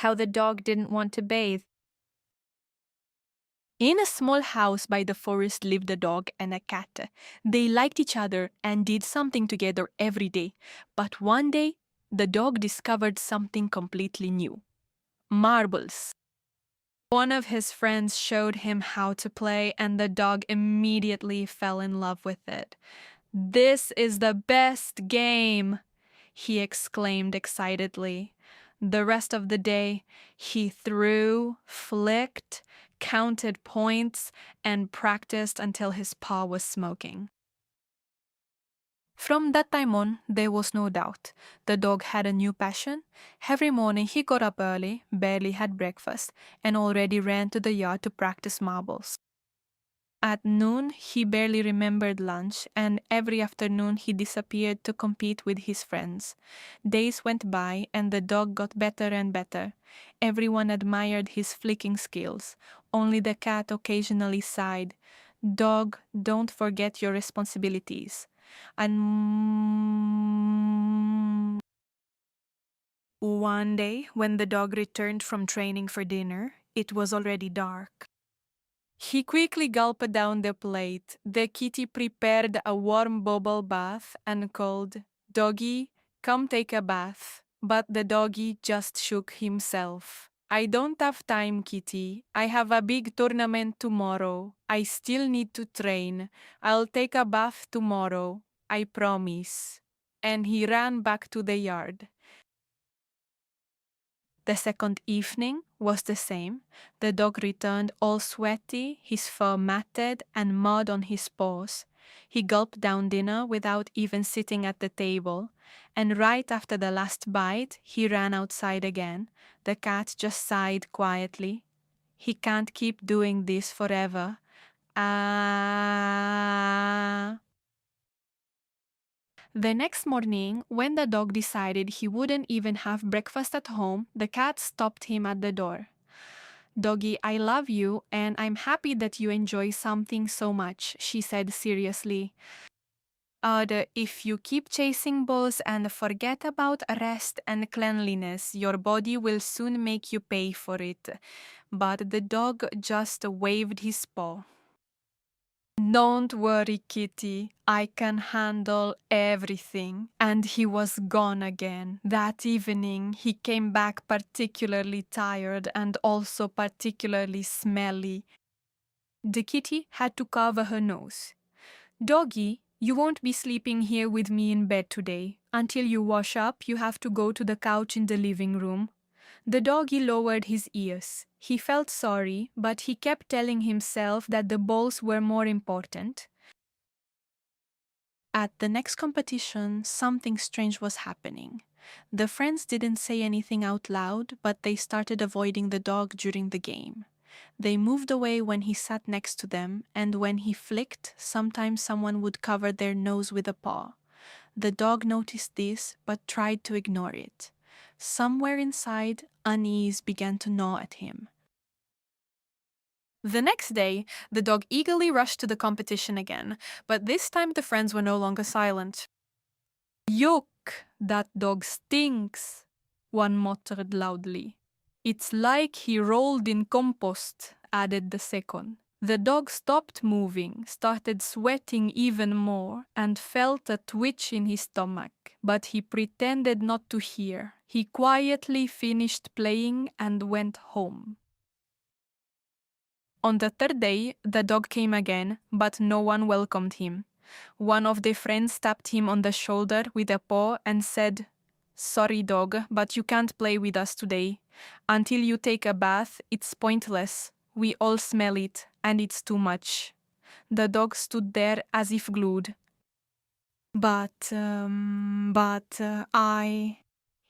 how the dog didn't want to bathe. In a small house by the forest lived a dog and a cat. They liked each other and did something together every day. But one day, the dog discovered something completely new: marbles. One of his friends showed him how to play, and the dog immediately fell in love with it. "This is the best game!" he exclaimed excitedly. The rest of the day, he threw, flicked, counted points, and practiced until his paw was smoking. From that time on, there was no doubt. The dog had a new passion. Every morning he got up early, barely had breakfast, and already ran to the yard to practice marbles. At noon, he barely remembered lunch, and every afternoon he disappeared to compete with his friends. Days went by, and the dog got better and better. Everyone admired his flicking skills. Only the cat occasionally sighed, "Dog, don't forget your responsibilities." And one day, when the dog returned from training for dinner, it was already dark. He quickly gulped down the plate. The kitty prepared a warm bubble bath and called, "Doggy, come take a bath." But the doggy just shook himself. "I don't have time, kitty. I have a big tournament tomorrow. I still need to train. I'll take a bath tomorrow. I promise." And he ran back to the yard. The second evening was the same. The dog returned all sweaty, his fur matted and mud on his paws. He gulped down dinner without even sitting at the table, and right after the last bite, he ran outside again. The cat just sighed quietly. "He can't keep doing this forever. Ah." The next morning, when the dog decided he wouldn't even have breakfast at home, the cat stopped him at the door. "Doggy, I love you, and I'm happy that you enjoy something so much," she said seriously. If you keep chasing balls and forget about rest and cleanliness, your body will soon make you pay for it." But the dog just waved his paw. "Don't worry, kitty. I can handle everything." And he was gone again. That evening, he came back particularly tired and also particularly smelly. The kitty had to cover her nose. "Doggy, you won't be sleeping here with me in bed today. Until you wash up, you have to go to the couch in the living room." The doggy lowered his ears. He felt sorry, but he kept telling himself that the balls were more important. At the next competition, something strange was happening. The friends didn't say anything out loud, but they started avoiding the dog during the game. They moved away when he sat next to them, and when he flicked, sometimes someone would cover their nose with a paw. The dog noticed this, but tried to ignore it. Somewhere inside, unease began to gnaw at him. The next day, the dog eagerly rushed to the competition again, but this time the friends were no longer silent. "Yuck, that dog stinks," one muttered loudly. "It's like he rolled in compost," added the second. The dog stopped moving, started sweating even more, and felt a twitch in his stomach, but he pretended not to hear. He quietly finished playing and went home. On the third day, the dog came again, but no one welcomed him. One of the friends tapped him on the shoulder with a paw and said, "Sorry, dog, but you can't play with us today. Until you take a bath, it's pointless. We all smell it, and it's too much." The dog stood there as if glued.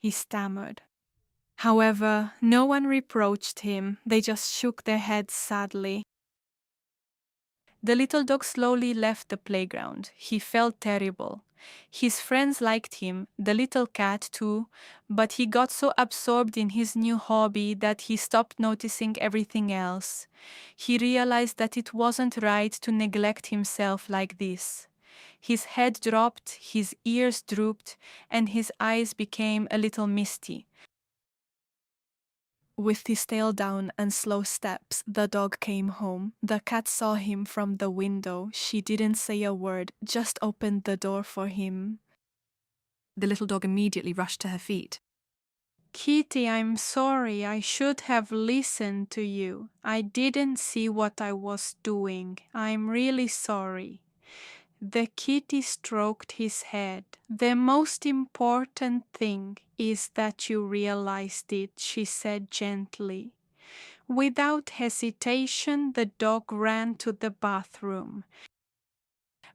He stammered. However, no one reproached him. They just shook their heads sadly. The little dog slowly left the playground. He felt terrible. His friends liked him, the little cat too, but he got so absorbed in his new hobby that he stopped noticing everything else. He realized that it wasn't right to neglect himself like this. His head dropped, his ears drooped, and his eyes became a little misty. With his tail down and slow steps, the dog came home. The cat saw him from the window. She didn't say a word, just opened the door for him. The little dog immediately rushed to her feet. Kitty, I'm sorry. I should have listened to you. I didn't see what I was doing. I'm really sorry. The kitty stroked his head. The most important thing is that you realized it, she said gently. Without hesitation, the dog ran to the bathroom.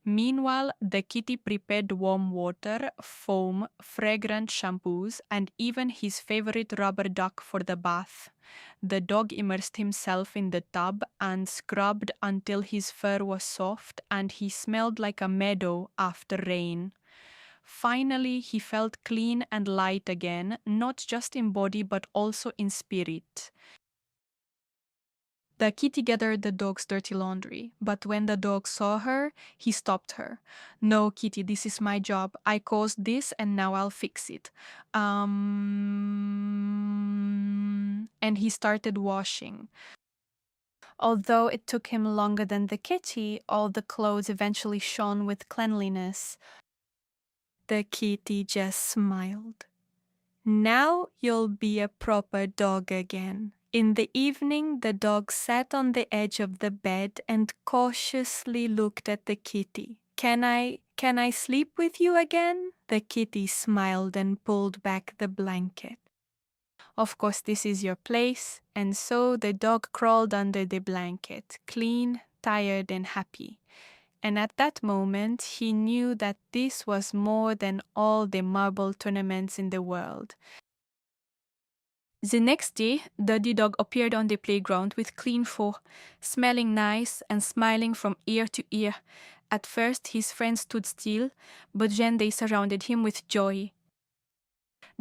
Meanwhile, the kitty prepared warm water, foam, fragrant shampoos, and even his favorite rubber duck for the bath. The dog immersed himself in the tub and scrubbed until his fur was soft and he smelled like a meadow after rain. Finally, he felt clean and light again, not just in body but also in spirit. The kitty gathered the dog's dirty laundry, but when the dog saw her, he stopped her. No, Kitty, this is my job. I caused this and now I'll fix it. And he started washing. Although it took him longer than the kitty, all the clothes eventually shone with cleanliness. The kitty just smiled. Now you'll be a proper dog again. In the evening, the dog sat on the edge of the bed and cautiously looked at the kitty. Can I sleep with you again? The kitty smiled and pulled back the blanket. Of course, this is your place. And so the dog crawled under the blanket, clean, tired, and happy. And at that moment, he knew that this was more than all the marble tournaments in the world. The next day, Duddy Dog appeared on the playground with clean fur, smelling nice and smiling from ear to ear. At first, his friends stood still, but then they surrounded him with joy.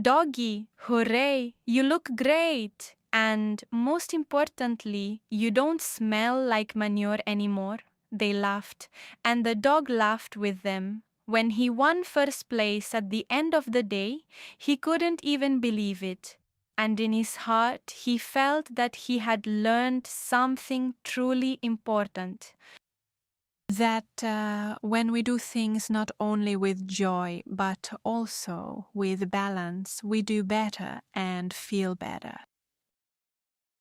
Doggy, hooray, you look great! And most importantly, you don't smell like manure anymore. They laughed, and the dog laughed with them. When he won first place at the end of the day, he couldn't even believe it. And in his heart, he felt that he had learned something truly important. That when we do things not only with joy, but also with balance, we do better and feel better.